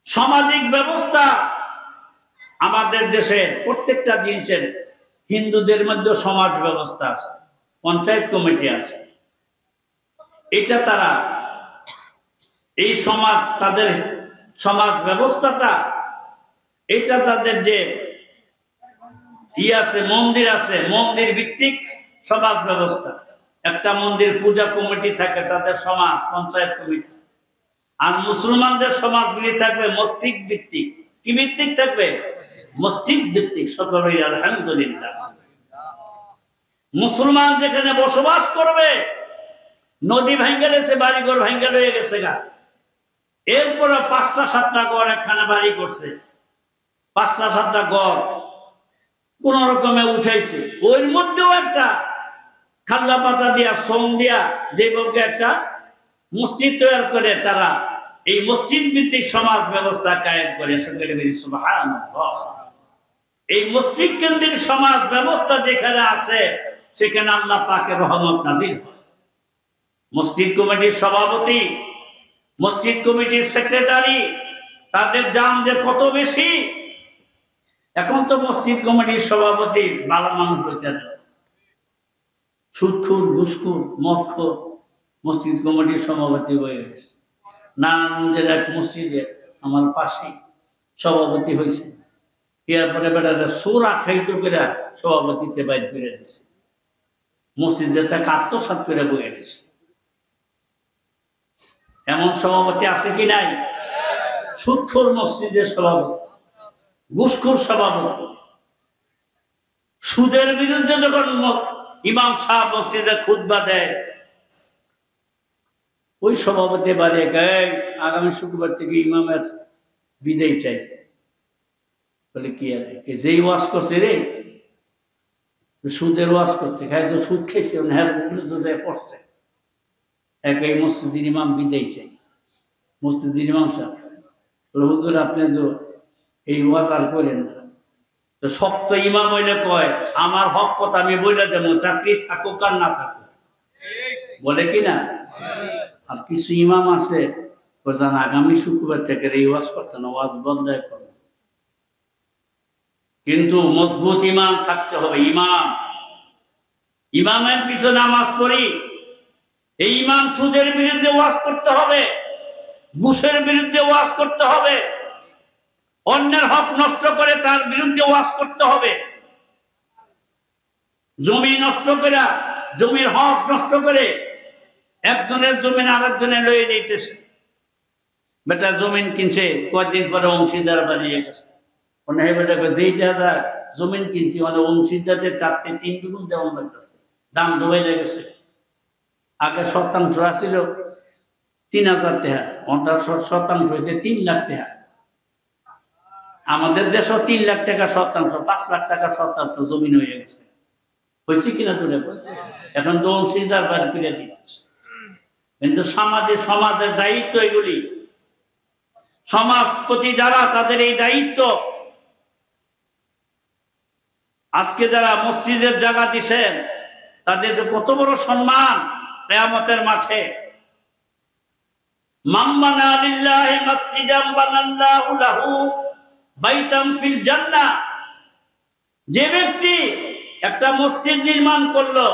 [SPEAKER 1] সামাজিক ব্যবস্থা আমাদের দেশে প্রত্যেকটা জিনিসের, হিন্দুদের মধ্যে সমাজ ব্যবস্থা আছে, পঞ্চায়েত কমিটি আছে। এটা তারা এই সমাজ, তাদের সমাজ ব্যবস্থাটা, এটা তাদের যে আছে মন্দির আছে, মন্দির ভিত্তিক সমাজ ব্যবস্থা। একটা মন্দির পূজা কমিটি থাকে, তাদের সমাজ পঞ্চায়েত কমিটি। আর মুসলমানদের সমাজগুলি থাকবে মসজিদ ভিত্তিক। কি ভিত্তিক থাকবে? মসজিদ ভিত্তিক। সকলেই আলহামদুলিল্লাহ। মুসলমান যেখানে বসবাস করবে, নদী ভাঙ্গে গেছে, বাড়িঘর ভাঙ্গে রয়ে গেছে গা, এরপরে ৫টা ৭টা গড় একখানে বাড়ি করছে, ৫টা ৭টা গড় কোন রকমে উঠাইছে। ওর মধ্যেও একটা খাল্লা পাতা দিয়া, সোম দিয়া, দেবকে একটা মসজিদ তৈরি করে তারা এই মসজিদ ভিত্তিক সমাজ ব্যবস্থা কায়েম করে। সুবহানাল্লাহ। এই মসজিদ কেন্দ্রিক সমাজ ব্যবস্থা যেখানে আছে সেখানে আল্লাহ পাকের রহমত নাযিল হয়। মসজিদ কমিটির সভাপতি, মসজিদ কমিটির সেক্রেটারি, তাদের জান যে কত বেশি। এখন তো মসজিদ কমিটির সভাপতি ভালো মানুষ হইতে না, সুদখোর, ঘুষখোর, মদখোর মসজিদ কমিটির সভাপতি হয়ে গেছে। নারায়ণগঞ্জের এক মসজিদে আমার পাশে সভাপতি হয়েছে, এরপরে বেটারা সোর আখ্যায়িত করে সভাপতিতে বাইর করে দিচ্ছে, মসজিদের টাকা আত্মসাৎ করে বয়ে দিচ্ছে। এমন সভাপতি আছে কি নাই? সুদখোর মসজিদের সভাপতি, ঘুষখোর সভাপতি। সুদের বিরুদ্ধে যখন ইমাম সাহেব মসজিদে খুতবা দেয়, ওই সভাপতি বাড়ি আগামী শুক্রবার থেকে ইমামের বিদায় চাই। বলে কি আর যেই ওয়াজ করছে রে, সুদের ওয়াজ করতে খায় তো সুদ খেয়েছে, হ্যাঁ পড়ছে। এই মসজিদের ইমাম বিদায় চাই। মসজিদের ইমাম সাহেব হুজুর আপনি তো এই ওয়াজ আর করেন না। তো শক্ত ইমাম হইলে কয় আমার হক কথা আমি বলে দেবো, চাকরি থাকুক আর না থাকুক, বলে কি না? আর কিছু ইমাম আছে আগামী শুক্রবার থেকে এই ওয়াজ করতে না, ওয়াজ বদলায় করবে। কিন্তু মজবুত ইমাম থাকতে হবে। ইমামের পিছনে নামাজ পড়ি, এই ইমাম সুদের বিরুদ্ধে ওয়াজ করতে হবে, ঘুষের বিরুদ্ধে ওয়াজ করতে হবে, অন্যের হক নষ্ট করে তার বিরুদ্ধে ওয়াজ করতে হবে। জমি নষ্ট করে, জমির হক নষ্ট করে একজনের জমিন আরেকজনে লয়ে যাইতেছে। বেটা জমিন কিনছে, কয়েকদিন পরে অংশীদার বানিয়ে গেছে। যেইটা জমিন কিনছি মানে অংশীদারদের তাতে ৩ গুণ দেওয়া লাগতেছে, দাম ডুবে গেছে। আগে শতাংশ আসছিল ৩,০০০ টাকা, ওটার শতাংশ হয়েছে ৩ লাখ টাকা। আমাদের দেশও 3 লাখ টাকা শতাংশ, 5 লাখ টাকা শতাংশ জমিন হয়ে গেছে। হয়েছে কিনা তুলে? এখন তো অংশীদার বাড়ি ফিরে দিতেছে। কিন্তু সমাজের দায়িত্ব এগুলি। সমাজপতি যারা, তাদের এই দায়িত্ব। আজকে যারা মসজিদের জায়গা দিচ্ছেন তাদের যে কত বড় সম্মান কিয়ামতের মাঠে। মান বানা লিল্লাহি মাসজিদান বানাল্লাহু লাহু বাইতান ফিল জান্নাহ। যে ব্যক্তি একটা মসজিদ নির্মাণ করলো,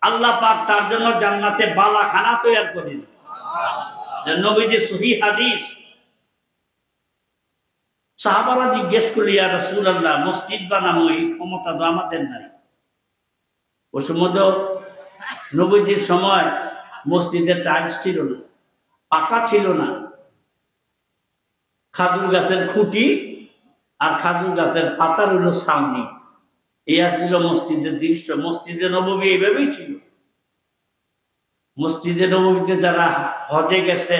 [SPEAKER 1] আল্লাহ পাক তার জন্য জান্নাতে বালাখানা তৈরি করে দিলেন। নবীজির সহিহ হাদিস, সাহাবারা জিজ্ঞেস করলি, ইয়া রাসূলুল্লাহ, মসজিদ বানানো এই ক্ষমতা তো আমাদের নাই। ওই সময় তো নবীজির সময় মসজিদে টাইলস ছিল না, পাকা ছিল না, খাজুর গাছের খুঁটি আর খাজুর গাছের পাতার হলো ছাউনি। এই ছিল মসজিদের দৃশ্য। মসজিদে নববী এইভাবেই ছিল। মসজিদে নববীতে যারা হজে গেছে,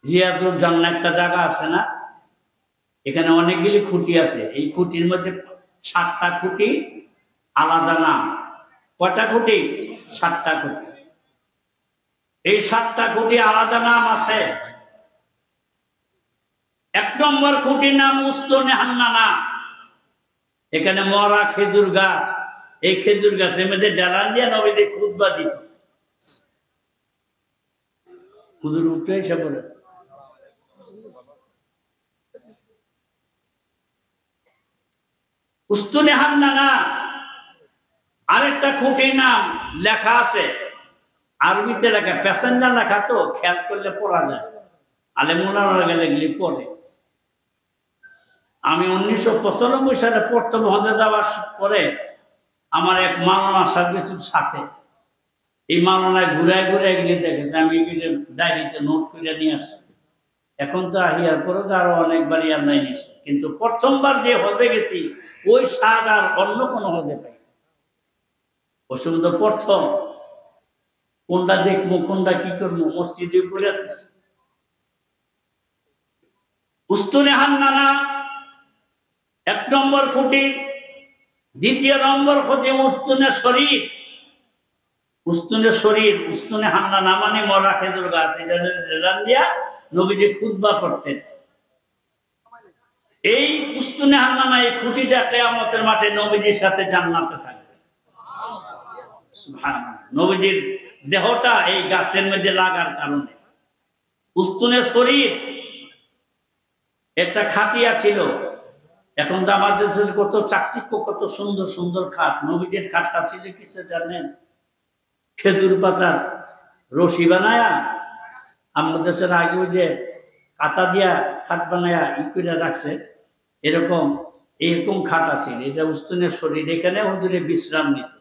[SPEAKER 1] রিয়াজুল জান্নাহ একটা জায়গা আছে না, এখানে অনেকগুলি খুঁটি আছে। এই খুঁটির মধ্যে 7টা খুঁটি আলাদা নাম। কয়টা খুঁটি? 7টা খুঁটি। এই 7টা খুঁটি আলাদা নাম আছে। 1 নম্বর খুঁটির নাম উস্তনে হান্নানা। এখানে মরা খেজুর গাছ, এই খেজুর গাছের মধ্যে ডালান দিয়ে নবীজি খুতবা দিত। হুজুর উঠে এসে বলে, উস্তনে হান্নানা। আরেকটা খুঁটির নাম লেখা আছে, আরবিতে লেখা, প্যাসেঞ্জার লেখা তো খেয়াল করলে পড়া যায়। আলেমুলামারা গেলে গেলে পড়ে। আমি 1995 সালে প্রথম হজে যাওয়ার পরে আমার এক মাওলানা সার্ভিসের সাথে, এই মাওলানায় ঘুরায় ঘুরায় গেলে দেখেছে, আমি ডায়েরিতে নোট করে নিয়ে আসছি। এখন তো আহিয়ার পরে তো আরো অনেকবারই আল্লাহ নিচ্ছে, কিন্তু প্রথমবার যে হজে গেছি ওই স্বাদ আর অন্য কোনো হজে পাই। ওই সময় তো প্রথম, কোনটা দেখবো কোনটা কি করবো, মসজিদে উপরে আছে। উস্তনে হান্নানা 1 নম্বর খুঁটি। 2 নম্বর খুঁটি উস্তনে শরীর। উস্তনে শরীর, উস্তনে হান্নানা মানে মরা খেজুর গাছ। এটা দিয়া নবীজি খুতবা করতেন। এই উস্তনে হান্নানা, এই খুঁটিটা কিয়ামতের মাঠে নবীজির সাথে জান্নাতে থাকবে। সুবহানাল্লাহ। নবীজির দেহটা এই গাছের মধ্যে লাগার কারণে। উস্তনে শরীর একটা খাটিয়া ছিল। এখন তো আমাদের দেশে কত চাকচিক্য, কত সুন্দর সুন্দর খাট। নবীজির খাটটা ছিল কিসে জানেন? খেজুর পাতার রশি বানায়া, আমাদের দেশের আগে ওই যে কাতা দিয়া খাট বানায়া ই করে রাখছে, এরকম খাট আছে। এটা উস্তনের শরীর, এখানে হুজুরে বিশ্রাম নিত।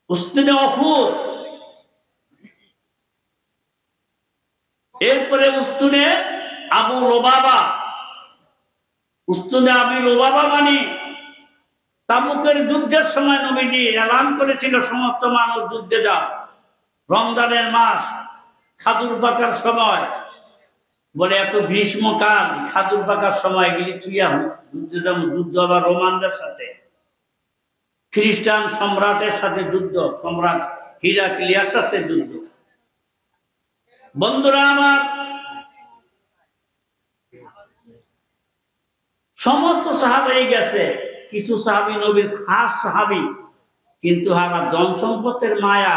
[SPEAKER 1] উস্তনে অফুর, এরপরে উস্তনে আবু লুবাবা। উস্তনে আবু লুবাবা মানে তাবুকের যুদ্ধের সময় নবীজি এলান করেছিল সমস্ত মানুষ যুদ্ধে যাও। রমজানের মাস, খাজুর পাকার সময়, বলে এত গ্রীষ্মকাল, খাজুর পাকার সময় গেলি তুইয়া যুদ্ধে যাবো। যুদ্ধ আবার রোমানদের সাথে, খ্রিস্টান সম্রাটের সাথে যুদ্ধ, সম্রাট হিরাক্লিয়ার সাথে যুদ্ধ। বন্ধুরা আমার, সমস্ত সাহাবাই গেছে। কিছু সাহাবী নবীর খাস সাহাবী, কিন্তু হারা ধন সম্পদের মায়া,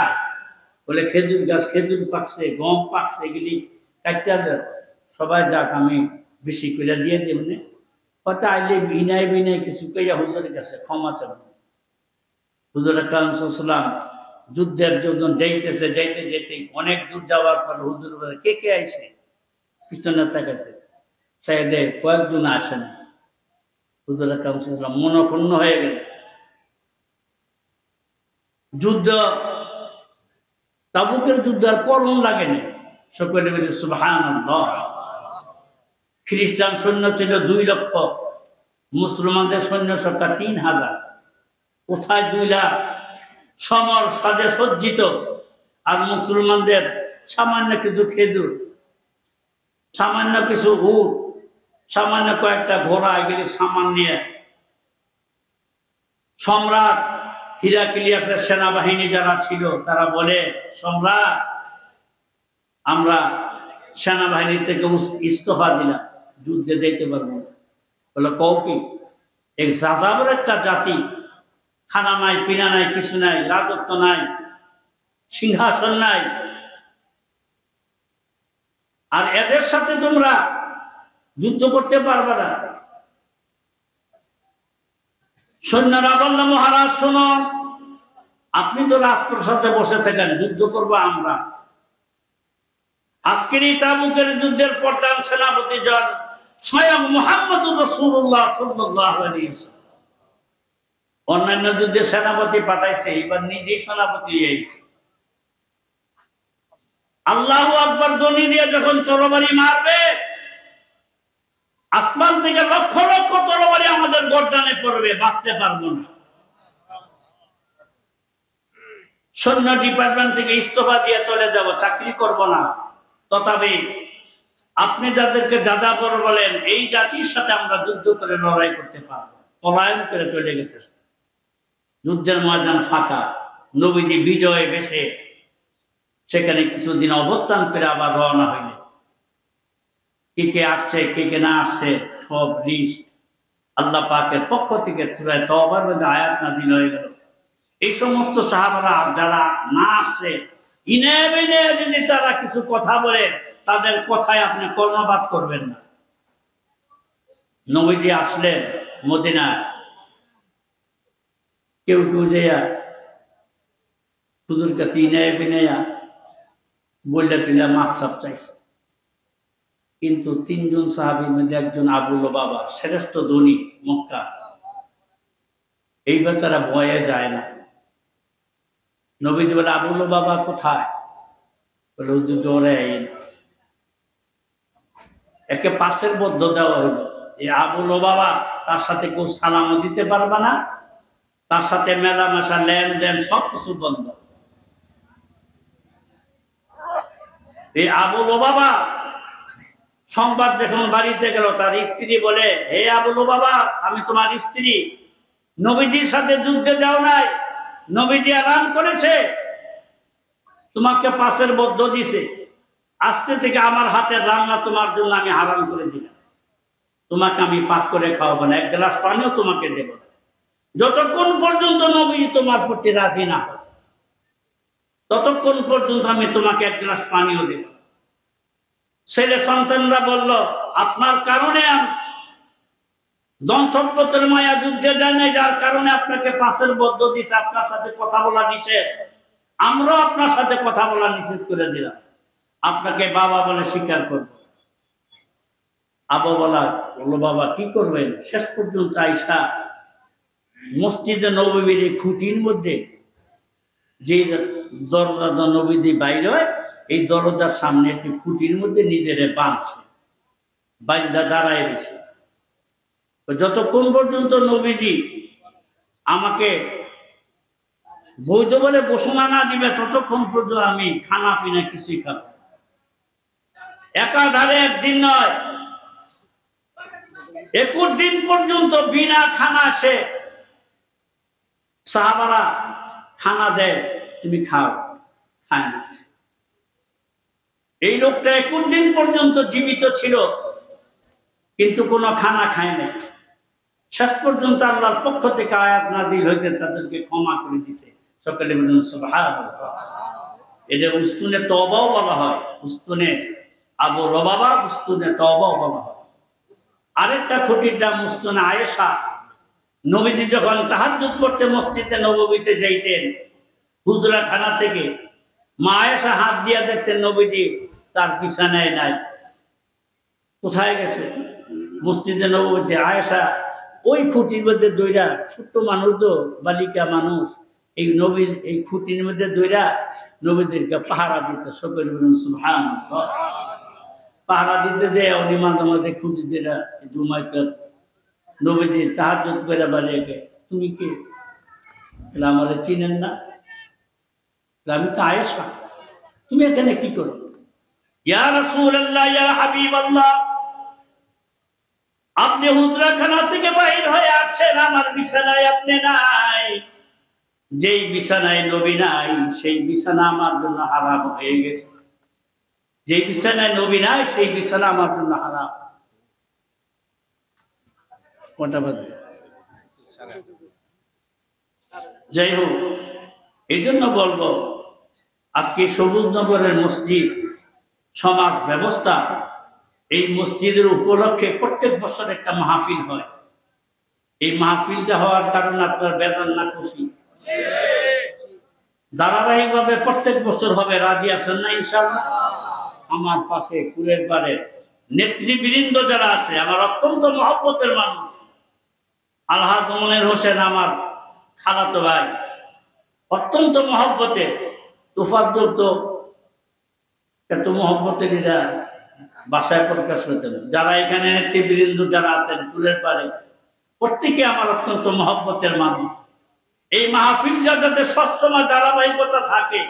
[SPEAKER 1] বলে খেজুর গাছ, খেজুর পাকছে, গম পাকছে, এগুলি একটা সবাই যাক, আমি বেশি করে দিয়ে দেবনে। হয়তো আইলে বিনায় বিনায় কিছু কইয়া হুজুরের কাছে ক্ষমা চাব। হুজুর আকরাম সাল্লাল্লাহু আলাইহি ওয়াসাল্লাম যুদ্ধের জন্য যাইতেছে, যাইতে যেতে অনেক দূর যাওয়ার পর হুজুর বলে, কে কে আইছে? পিছনে তাকাইতে চাইলে কয়েকজন আসে না। হুজুর আকরাম সাল্লাল্লাহু আলাইহি ওয়াসাল্লাম মনক্ষুণ্ণ হয়ে গেল। যুদ্ধ, তাবুকের যুদ্ধ আর করুণ লাগেনি। সকলে বলে সুবহানাল্লাহ। খ্রিস্টান সৈন্য ছিল 2 লক্ষ, মুসলমানদের সৈন্য সংখ্যা 3000। কোথায় 2 লাখ? সমর সাজে সজ্জিত, আর মুসলমানদের সামান্য কিছু খেজুর, সামান্য কিছু উট, সামান্য কয়েকটা ঘোড়া, এগুলি সামান নিয়ে সম্রাট হিরাক্লিয়াসের সেনাবাহিনী যারা ছিল তারা বলে, সম্রাট, আমরা সেনাবাহিনী থেকে ইস্তফা দিলাম, যুদ্ধে যেতে পারবো না। বলে, কও কি? এক যাযাবর একটা জাতি, খানা নাই, পিনা নাই, কিছু নাই, রাজত্ব নাই, সিংহাসন নাই, আর এদের সাথে তোমরা যুদ্ধ করতে পারবে না। সৈন্যরা বলল, মহারাজ শোনো, আপনি তো রাজপ্রাসাদে বসে থাকেন, যুদ্ধ করবো আমরা। আজকের এই তাবুকের যুদ্ধের প্রধান সেনাপতি জন স্বয়ং মুহাম্মদুর রাসূলুল্লাহ সাল্লাল্লাহু আলাইহি ওয়াসাল্লাম। অন্যান্য যুদ্ধে সেনাপতি পাঠাইছে, এবার নিজেই সেনাপতি হয়েছে। আল্লাহু আকবার ধ্বনি দিয়ে যখন তরবারি মারবে, আসমান থেকে লক্ষ লক্ষ তরবারি আমাদের গর্দানে পড়বে, বাঁচতে পারবো না। সৈন্য ডিপার্টমেন্ট থেকে ইস্তফা দিয়ে চলে যাব, চাকরি করব না। তথাপি আপনি যাদেরকে যাযাবর বলেন, এই জাতির সাথে আমরা যুদ্ধ করে লড়াই করতে পারবো। পলায়ন করে চলে গেছে, যুদ্ধের ময়দান ফাঁকা। নবীজি বিজয় বেশে সেখানে কিছুদিন অবস্থান করে আবার রওনা হইলেন। কে কে আসছে, কে কে না আসছে, সব লিস্ট আল্লাহ পাকের পক্ষ থেকে সূরা তওবার মধ্যে আয়াত নাযিল হয়ে গেল। এই সমস্ত সাহাবারা যারা না আসছে, ইনে বিনে যদি তারা কিছু কথা বলে, তাদের কথায় আপনি কর্ণপাত করবেন না। নবীজি আসলেন মদিনায়, কেউ কেউ যাইয়া হুজুর কাছে ইনে বিনে বললে টিলা মাফ সাপ চাইছে। কিন্তু তিনজন সাহাবীর মধ্যে একজন আবু লুবাবা, শ্রেষ্ঠ ধনী মক্কা, এই বেচারা ভয়ে যায় না। নবীজি বলে, আবু লুবাবা কোথায়? বলে, হুজুর জ্বরে আইন। একে পাশের বদ্ধ দেওয়া হইল, এই আবু লুবাবা, তার সাথে কেউ সালামও দিতে পারবে না, তার সাথে মেলামেশা লেনদেন সবকিছু বন্ধ। এই আবু লুবাবা সংবাদ যখন বাড়িতে গেল, তার স্ত্রী বলে, হে আবু লুবাবা, আমি তোমার স্ত্রী, নবীজির সাথে যুদ্ধে যাও নাই, নবীজি এলান করেছে তোমাকে পাশের বদ্ধ দিছে, আজকে থেকে আমার হাতের রান্না তোমার জন্য আমি হারাম করে দিলাম, তোমাকে আমি পাক করে খাওয়াবো না, এক গ্লাস পানিও তোমাকে দেব না, যতক্ষণ পর্যন্ত নবী তোমার প্রতি রাজি না হয়, ততক্ষণ পর্যন্ত আমি তোমাকে এক গ্লাস পানিও দেব। ছেলে সন্তানরা বলল, আপনার কারণে ধন সম্পদের মায়া যুদ্ধে যায় নাই, যার কারণে আপনাকে পাশের বদ্ধ দিচ্ছে, আপনার সাথে কথা বলা নিষেধ, আমরাও আপনার সাথে কথা বলা নিষেধ করে দিলাম, আপনাকে বাবা বলে স্বীকার করব। আবু বলল, বাবা কি করবেন? শেষ পর্যন্ত আইসা মসজিদে নববীর খুঁটির মধ্যে যে দরজা নবীজি বাইরে হয়, এই দরজার সামনে একটি খুঁটির মধ্যে নিজেরে বাঁধছে, বাঁধা দাঁড়ায় রয়েছে। যতক্ষণ পর্যন্ত নবীজি আমাকে বৈধ বলে ঘোষণা না দিবে, ততক্ষণ পর্যন্ত আমি খানা পিনা কিছুই খাবো। একাধারে একদিন নয়, 21 দিন পর্যন্ত বিনা খানা সে সাহাবারা খানা দেয়, তুমি খাও, খায় না। এই লোকটা 21 দিন পর্যন্ত জীবিত ছিল, কিন্তু কোনো খানা খায় নাই। শেষ পর্যন্ত আল্লাহর পক্ষ থেকে আয়াত নাযিল হইতে তাদেরকে ক্ষমা করে দিয়েছে। সকলে বলুন সুবহানাল্লাহ। এটা উস্তুনে তওবাও বলা হয়, উস্তুনে আবু লুবাবা, উস্তুনে তওবাও বলা হয়। আরেকটা খুঁটির নাম উস্তুনে আয়েশা। নবীজি যখন তাহাজ্জুদ পড়তে মসজিদে নববীতে যাইতেন, হুজরাখানা থেকে মা আয়েশা হাত দিয়া দেখতেন নবীজি তার বিছানায় নাই, কোথায় গেছে? মসজিদে নববীতে আয়েশা ওই খুঁটির মধ্যে দইরা, ছোট্ট মানুষ তো, বালিকা মানুষ, এই নবীর এই খুঁটির মধ্যে দইরা নবীদেরকে পাহারা দিতে। সকলে বলুন সুবহানাল্লাহ। পাহারা দিতে দেয়, উনি মাঝে মাঝে খুঁটি দিরা জুমাইতে নবীজি তাহাজ্জুদ করে বাড়িয়ে, তুমি কে? আমাদের চিনেন না? আমি তো আয়েশা, তুমি এখানে কি করো? ইয়া রাসূলুল্লাহ, ইয়া হাবিবাল্লাহ, আপনি হুজরাখানা থেকে বাইর হয়ে আসছেন, আমার বিছানায় আপনি নাই। যেই বিছানায় নবী নাই, সেই বিছানা আমার জন্য হারাম হয়ে গেছে। যেই বিছানায় নবী নাই, সেই বিছানা আমার জন্য হারাম। কটা বাজে? যাই হোক, এই জন্য বলবো, আজকে সবুজনগরের মসজিদ সমাজ ব্যবস্থা, এই মসজিদের উপলক্ষে প্রত্যেক বছর একটা মাহফিল হয়। এই মাহফিলটা হওয়ার কারণে আপনার বেজার না খুশি? ধারাবাহিকভাবে প্রত্যেক বছর হবে, রাজি আছেন না ইনশাআল্লাহ? আমার পাশে কুলের পারে নেতৃবৃন্দ যারা আছে, আমার অত্যন্ত মহব্বতের মানুষ। আলহাজ মনির হোসেন আমার খালাতো ভাই, অত্যন্ত মহব্বতের। তুফাজ্জল তো এত মহব্বতের এরা বাসায় প্রকাশ করতেন। যারা এখানে নেতৃবৃন্দ যারা আছেন কুলের পারে, প্রত্যেকে আমার অত্যন্ত মহব্বতের মানুষ। এই মাহফিলটা যাতে সবসময় ধারাবাহিকতা থাকে,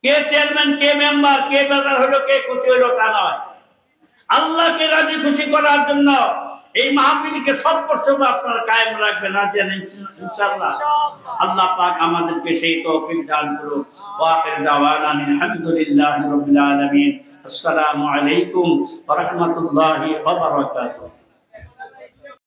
[SPEAKER 1] কে চেয়ারম্যান, কে মেম্বার, কে বেজার হলো, কে খুশি হইলো তা নয়। আল্লাহকে রাজি খুশি করার জন্য এই মাহফিলকে সব বছর আপনারা কায়েম রাখবেন, ইনশাআল্লাহ। আল্লাহ পাক আমাদেরকে সেই তৌফিক দান করুন। ওয়া আখির দাওয়ানা আলহামদুলিল্লাহি রাব্বিল আলামিন। আসসালামু আলাইকুম ওয়া রাহমাতুল্লাহি ওয়া বারাকাতুহু।